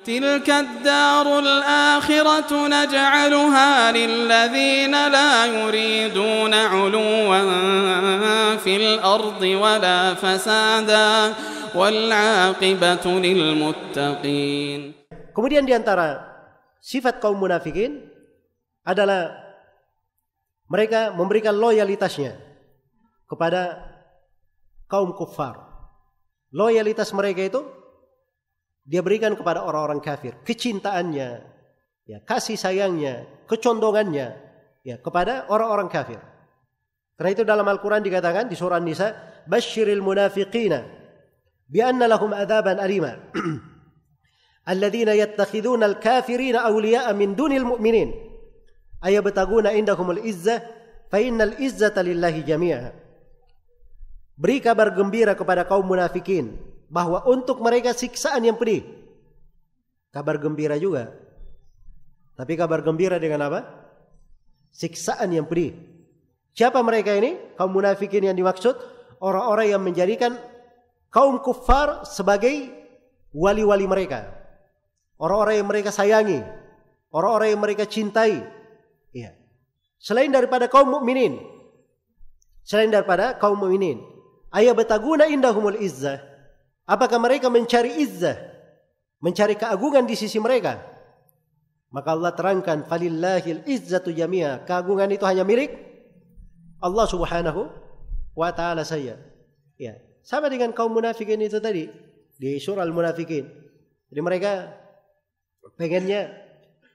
تلك الدار الآخرة نجعلها للذين لا يريدون علوا في الأرض ولا فسادا والعاقبة للمتقين. Kemudian di antara sifat kaum munafikin adalah mereka memberikan loyalitasnya kepada kaum kufar. Loyalitas mereka itu dia berikan kepada orang-orang kafir, kecintaannya, ya, kasih sayangnya, kecondongannya, ya, kepada orang-orang kafir. Karena itu dalam Al-Quran dikatakan di surah An-Nisa, "Basyiril munafiqina bi anna lahum adzaban alima." Alladzina yattakhiduna al-kafirina awliya'a min dunil mu'minin ayabtaguna indahumul izzah fa innal izzata lillahi jami'a. Beri kabar gembira kepada kaum munafikin bahwa untuk mereka siksaan yang pedih. Kabar gembira juga. Tapi kabar gembira dengan apa? Siksaan yang pedih. Siapa mereka ini? Kaum munafikin yang dimaksud orang-orang yang menjadikan kaum kuffar sebagai wali-wali mereka. Orang-orang yang mereka sayangi, orang-orang yang mereka cintai. Iya. Selain daripada kaum mukminin. Selain daripada kaum mukminin. Ayabtaguna indahumul izzah. Apakah mereka mencari izzah, mencari keagungan di sisi mereka? Maka Allah terangkan, falillahil izzatu jami'a. Keagungan itu hanya milik Allah Subhanahu wa taala saja. Ya, sama dengan kaum munafikin itu tadi di surah Al-Munafikin. Jadi mereka pengennya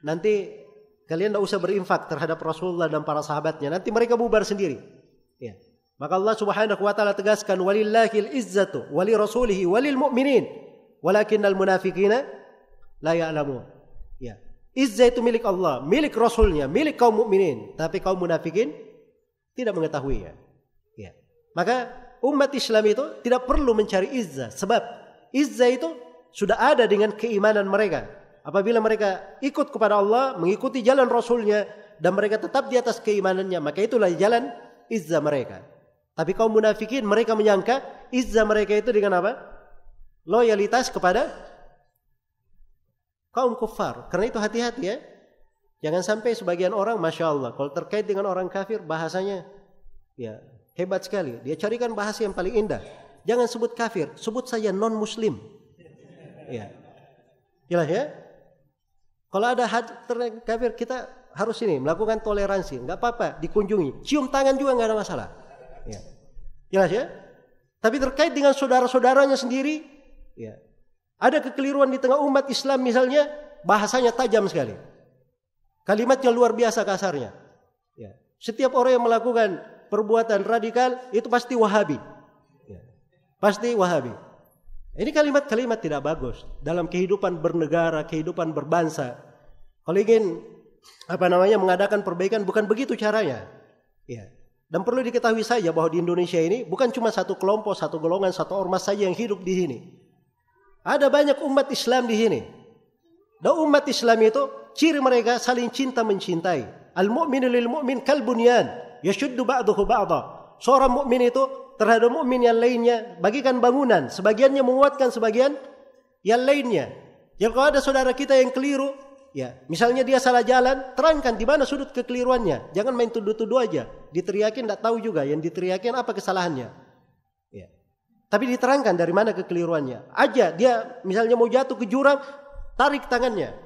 nanti kalian tidak usah berinfak terhadap Rasulullah dan para sahabatnya. Nanti mereka bubar sendiri. Ya. Maka Allah Subhanahu wa taala tegaskan, walillahil izzatu wali rasulihi walil mu'minin walakinnal munafiqina la ya'lamun. Ya. Izzah itu milik Allah, milik Rasulnya, milik kaum mukminin, tapi kaum munafikin tidak mengetahuinya. Ya. Maka umat Islam itu tidak perlu mencari izzah, sebab izzah itu sudah ada dengan keimanan mereka. Apabila mereka ikut kepada Allah, mengikuti jalan Rasulnya, dan mereka tetap di atas keimanannya, maka itulah jalan izzah mereka. Tapi kaum munafikin mereka menyangka izzah mereka itu dengan apa? Loyalitas kepada kaum kufar. Karena itu hati-hati ya. Jangan sampai sebagian orang, Masya Allah, kalau terkait dengan orang kafir bahasanya ya hebat sekali. Dia carikan bahasa yang paling indah. Jangan sebut kafir, sebut saja non-muslim. Ya. Jelas ya? Kalau ada kafir kita harus ini melakukan toleransi. Enggak apa-apa, dikunjungi. Cium tangan juga enggak ada masalah. Ya. Jelas ya? Tapi terkait dengan saudara-saudaranya sendiri, ya. Ada kekeliruan di tengah umat Islam misalnya, bahasanya tajam sekali. Kalimatnya luar biasa kasarnya. Ya. Setiap orang yang melakukan perbuatan radikal itu pasti Wahabi. Ya. Pasti Wahabi. Ini kalimat-kalimat tidak bagus dalam kehidupan bernegara, kehidupan berbangsa. Kalau ingin mengadakan perbaikan bukan begitu caranya. Ya. Dan perlu diketahui saja bahwa di Indonesia ini bukan cuma satu kelompok, satu golongan, satu ormas saja yang hidup di sini. Ada banyak umat Islam di sini. Dan umat Islam itu ciri mereka saling cinta mencintai. Al-mu'minu lil mu'min kal bunyan yashuddu ba'dahu ba'dha. Seorang mukmin itu terhadap mukmin yang lainnya bagikan bangunan, sebagiannya menguatkan sebagian yang lainnya. Jadi kalau ada saudara kita yang keliru, ya, misalnya dia salah jalan, terangkan di mana sudut kekeliruannya. Jangan main tuduh-tuduh aja. Diteriakin tidak tahu juga yang diteriakin apa kesalahannya. Ya. Tapi diterangkan dari mana kekeliruannya. Aja dia misalnya mau jatuh ke jurang, tarik tangannya.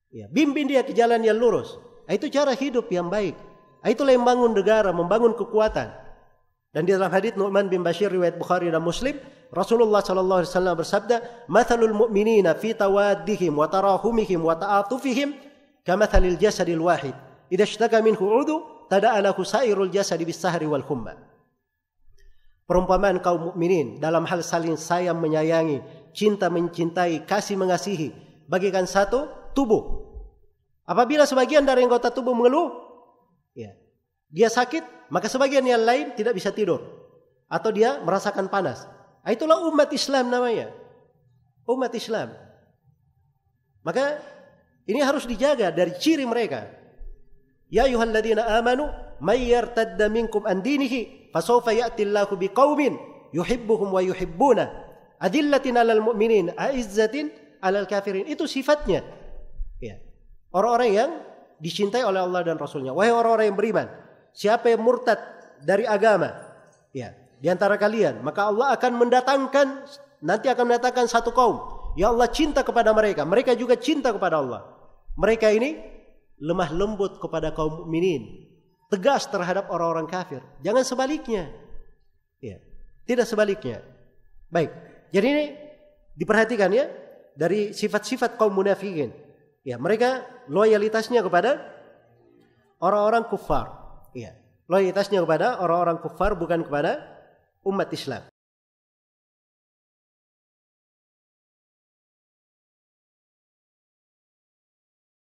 Ya, bimbing dia ke jalan yang lurus. Itu cara hidup yang baik. Itulah yang membangun negara, membangun kekuatan. Dan di dalam hadits Nu'man bin Bashir riwayat Bukhari dan Muslim, Rasulullah sallallahu alaihi wasallam bersabda, "Matsalul mu'minina fi tawaddihim wa tarahumihim wa ta'atufihim kamatsalil jasadil wahid. Idza ishtaka minhu 'udhu tada'a lahu sa'irul jasadi bis-sahri wal humma." Perumpamaan kaum mukminin dalam hal saling sayang menyayangi, cinta mencintai, kasih mengasihi, bagikan satu tubuh. Apabila sebagian dari anggota tubuh mengeluh, ya, dia sakit, maka sebagian yang lain tidak bisa tidur atau dia merasakan panas. Itulah umat Islam namanya. Umat Islam. Maka ini harus dijaga dari ciri mereka. Ya ayyuhalladzina amanu may yartadda minkum an dinihi fasawfa ya'ti Allahu biqaumin yuhibbuhum wa yuhibbuna adillatin 'alal mu'minin a'izzatin 'alal kafirin. Itu sifatnya. Ya. Orang-orang yang dicintai oleh Allah dan Rasulnya. Wahai orang-orang yang beriman, siapa yang murtad dari agama, ya, di antara kalian, maka Allah akan mendatangkan satu kaum. Ya Allah cinta kepada mereka, mereka juga cinta kepada Allah. Mereka ini lemah lembut kepada kaum mukminin, tegas terhadap orang-orang kafir. Jangan sebaliknya. Ya, tidak sebaliknya. Baik. Jadi ini diperhatikan ya dari sifat-sifat kaum munafikin. Ya, mereka loyalitasnya kepada orang-orang kufar. Ya, loyalitasnya kepada orang-orang kufar bukan kepada umat Islam.